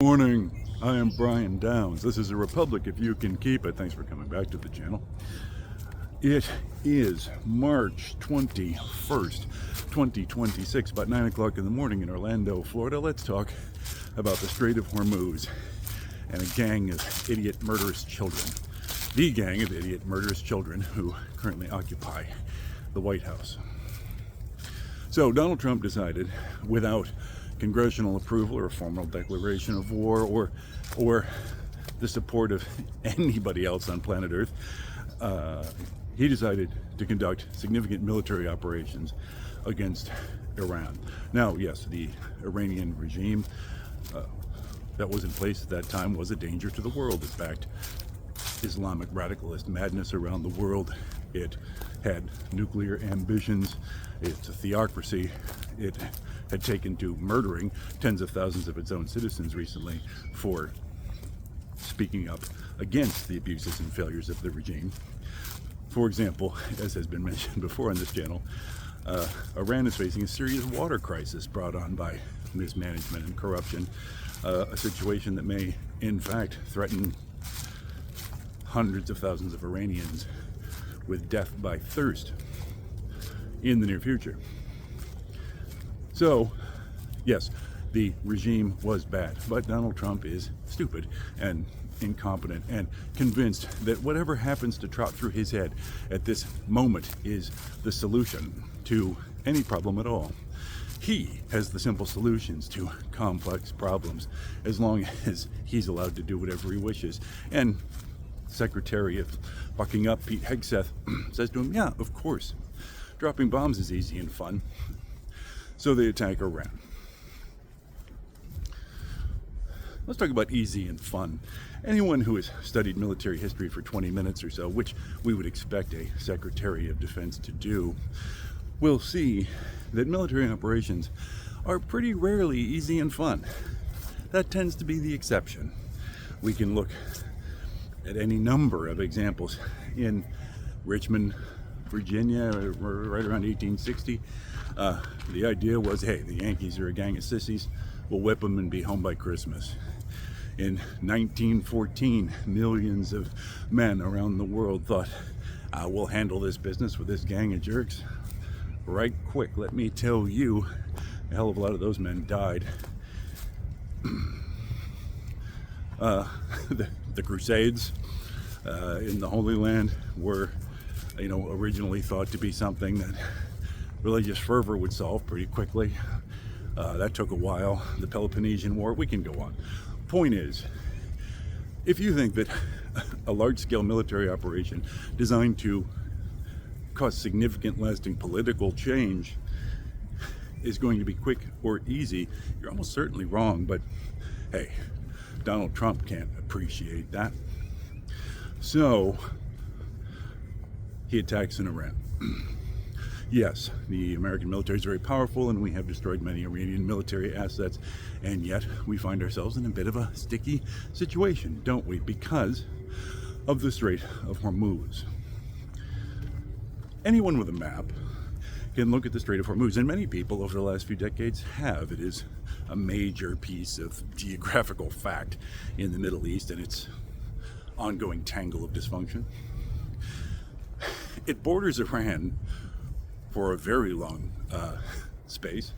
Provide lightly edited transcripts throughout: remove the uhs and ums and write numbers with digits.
Morning, I am Brian Downs. This is a Republic if you can keep it. Thanks for coming back to the channel. It is March 21st, 2026, about 9 o'clock in the morning in Orlando, Florida. Let's talk about the Strait of Hormuz and a gang of idiot murderous children. The gang of idiot murderous children who currently occupy the White House. So Donald Trump decided, without congressional approval or a formal declaration of war or the support of anybody else on planet Earth, he decided to conduct significant military operations against Iran. Now, yes, the Iranian regime that was in place at that time was a danger to the world. It backed Islamic radicalist madness around the world. It had nuclear ambitions. It's a theocracy. It had taken to murdering tens of thousands of its own citizens recently for speaking up against the abuses and failures of the regime. For example, as has been mentioned before on this channel, Iran is facing a serious water crisis brought on by mismanagement and corruption, a situation that may, in fact, threaten hundreds of thousands of Iranians with death by thirst in the near future. So, yes, the regime was bad, but Donald Trump is stupid and incompetent and convinced that whatever happens to trot through his head at this moment is the solution to any problem at all. He has the simple solutions to complex problems as long as he's allowed to do whatever he wishes. And Secretary of Bucking Up, Pete Hegseth, says to him, yeah, of course, dropping bombs is easy and fun. So they attack Iran. Let's talk about easy and fun. Anyone who has studied military history for 20 minutes or so, which we would expect a Secretary of Defense to do, will see that military operations are pretty rarely easy and fun. That tends to be the exception. We can look at any number of examples in Richmond, Virginia, right around 1860. The idea was, hey, the Yankees are a gang of sissies, we'll whip them and be home by Christmas. In 1914, millions of men around the world thought, we'll handle this business with this gang of jerks right quick. Let me tell you, a hell of a lot of those men died. The Crusades in the Holy Land were, originally thought to be something that religious fervor would solve pretty quickly. That took a while. The Peloponnesian War, we can go on. Point is, if you think that a large-scale military operation designed to cause significant lasting political change is going to be quick or easy, you're almost certainly wrong. But hey, Donald Trump can't appreciate that. So he attacks in Iran. Yes, the American military is very powerful and we have destroyed many Iranian military assets, and yet we find ourselves in a bit of a sticky situation, don't we? Because of the Strait of Hormuz. Anyone with a map can look at the Strait of Hormuz, and many people over the last few decades have. It is a major piece of geographical fact in the Middle East and its ongoing tangle of dysfunction. It borders Iran for a very long space,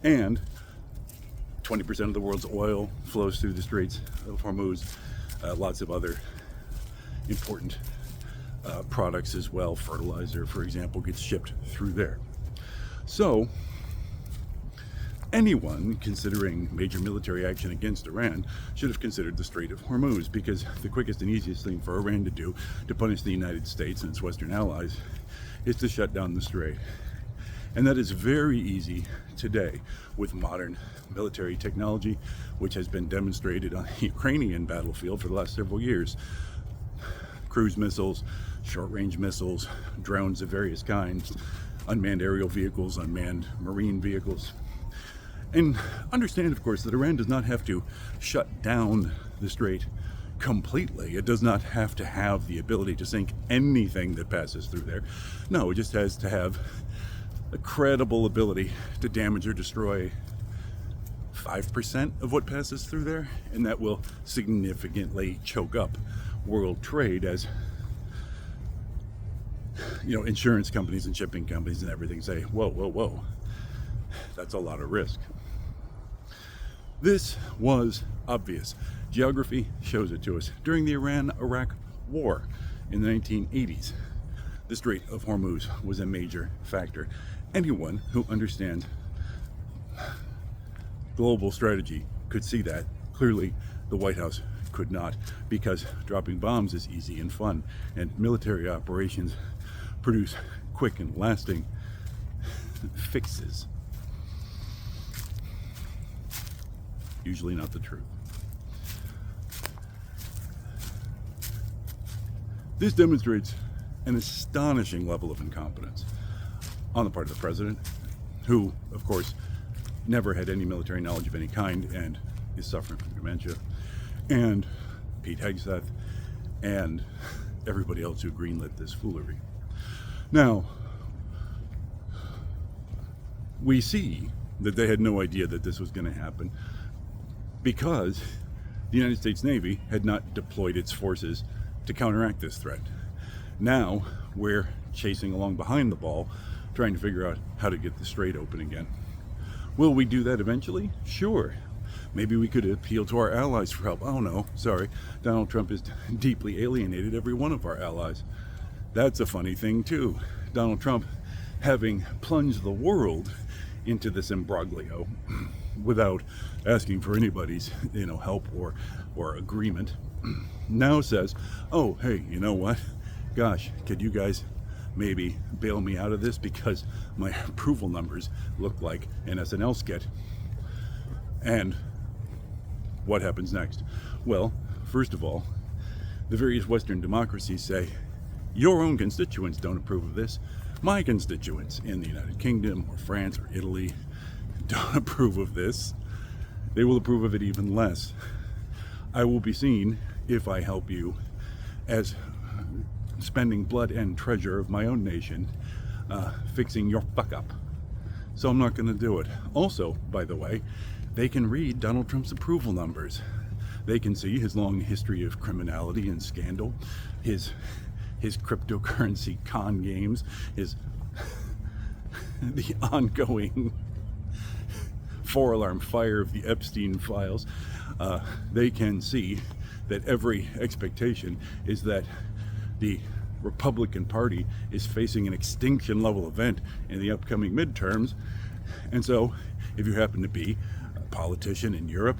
and 20% of the world's oil flows through the Straits of Hormuz. Lots of other important products as well. Fertilizer, for example, gets shipped through there. So anyone considering major military action against Iran should have considered the Strait of Hormuz, because the quickest and easiest thing for Iran to do to punish the United States and its Western allies is to shut down the strait. And that is very easy today with modern military technology, which has been demonstrated on the Ukrainian battlefield for the last several years. Cruise missiles, short-range missiles, drones of various kinds, unmanned aerial vehicles, unmanned marine vehicles. And understand, of course, that Iran does not have to shut down the strait completely. It does not have to have the ability to sink anything that passes through there. No, it just has to have a credible ability to damage or destroy 5% of what passes through there, and that will significantly choke up world trade as, you know, insurance companies and shipping companies and everything say, whoa, whoa, whoa, that's a lot of risk. This was obvious. Geography shows it to us. During the Iran-Iraq War in the 1980s, the Strait of Hormuz was a major factor. Anyone who understands global strategy could see that. Clearly, the White House could not, because dropping bombs is easy and fun, and military operations produce quick and lasting fixes. Usually not the truth. This demonstrates an astonishing level of incompetence on the part of the president, who, of course, never had any military knowledge of any kind and is suffering from dementia, and Pete Hegseth, and everybody else who greenlit this foolery. Now, we see that they had no idea that this was going to happen because the United States Navy had not deployed its forces to counteract this threat. Now we're chasing along behind the ball, trying to figure out how to get the strait open again. Will we do that eventually? Sure. Maybe we could appeal to our allies for help. Oh no, sorry. Donald Trump has deeply alienated every one of our allies. That's a funny thing too. Donald Trump having plunged the world into this imbroglio without asking for anybody's, help or agreement, now says, oh, hey, you know what? Gosh, could you guys maybe bail me out of this because my approval numbers look like an SNL skit? And what happens next? Well, first of all, the various Western democracies say, your own constituents don't approve of this. My constituents in the United Kingdom or France or Italy don't approve of this. They will approve of it even less. I will be seen, if I help you, as spending blood and treasure of my own nation, fixing your fuck up. So I'm not going to do it. Also, by the way, they can read Donald Trump's approval numbers. They can see his long history of criminality and scandal, his cryptocurrency con games, the ongoing four-alarm fire of the Epstein files. They can see that every expectation is that the Republican Party is facing an extinction level event in the upcoming midterms. And so, if you happen to be a politician in Europe,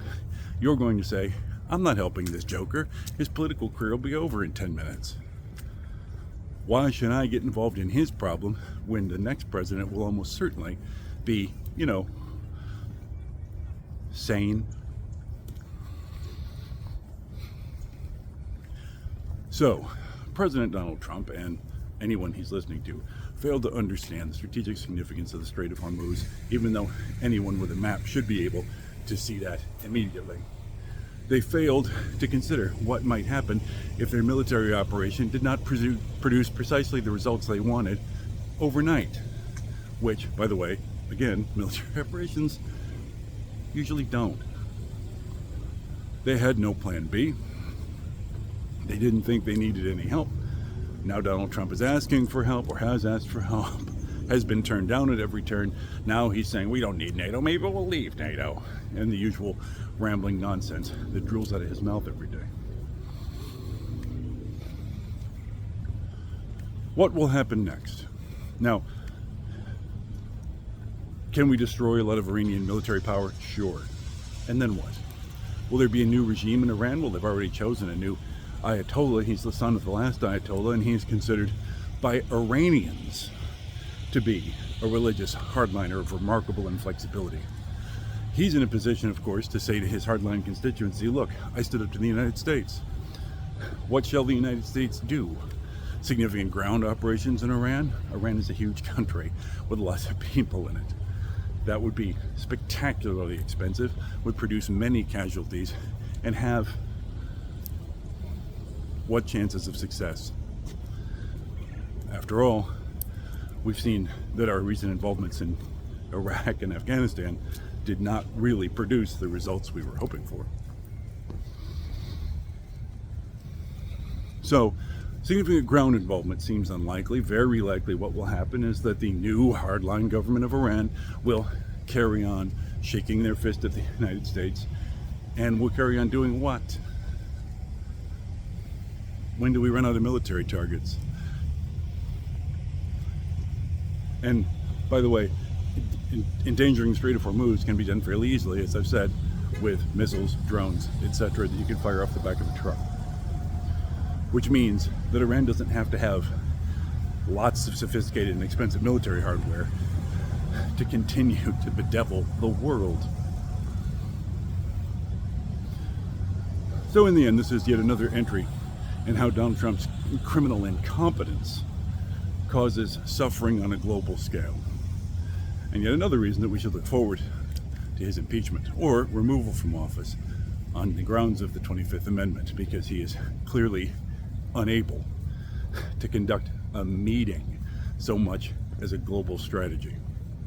you're going to say, I'm not helping this joker. His political career will be over in 10 minutes. Why should I get involved in his problem when the next president will almost certainly be, sane? So, President Donald Trump and anyone he's listening to failed to understand the strategic significance of the Strait of Hormuz, even though anyone with a map should be able to see that immediately. They failed to consider what might happen if their military operation did not produce precisely the results they wanted overnight, which, by the way, again, military operations usually don't. They had no plan B. They didn't think they needed any help. Now Donald Trump is asking for help, or has asked for help, has been turned down at every turn. Now he's saying, we don't need NATO, maybe we'll leave NATO. And the usual rambling nonsense that drools out of his mouth every day. What will happen next? Now, can we destroy a lot of Iranian military power? Sure. And then what? Will there be a new regime in Iran? Well, they've already chosen a new Ayatollah. He's the son of the last Ayatollah, and he's considered by Iranians to be a religious hardliner of remarkable inflexibility. He's in a position, of course, to say to his hardline constituency, look, I stood up to the United States. What shall the United States do? Significant ground operations in Iran? Iran is a huge country with lots of people in it. That would be spectacularly expensive, would produce many casualties, and have what chances of success? After all, we've seen that our recent involvements in Iraq and Afghanistan did not really produce the results we were hoping for. So, significant ground involvement seems unlikely. Very likely what will happen is that the new hardline government of Iran will carry on shaking their fist at the United States, and will carry on doing what? When do we run out of military targets? And by the way, endangering the Strait of Hormuz can be done fairly easily, as I've said, with missiles, drones, etc., that you can fire off the back of a truck. Which means that Iran doesn't have to have lots of sophisticated and expensive military hardware to continue to bedevil the world. So in the end, this is yet another entry in how Donald Trump's criminal incompetence causes suffering on a global scale. And yet another reason that we should look forward to his impeachment or removal from office on the grounds of the 25th Amendment, because he is clearly unable to conduct a meeting so much as a global strategy.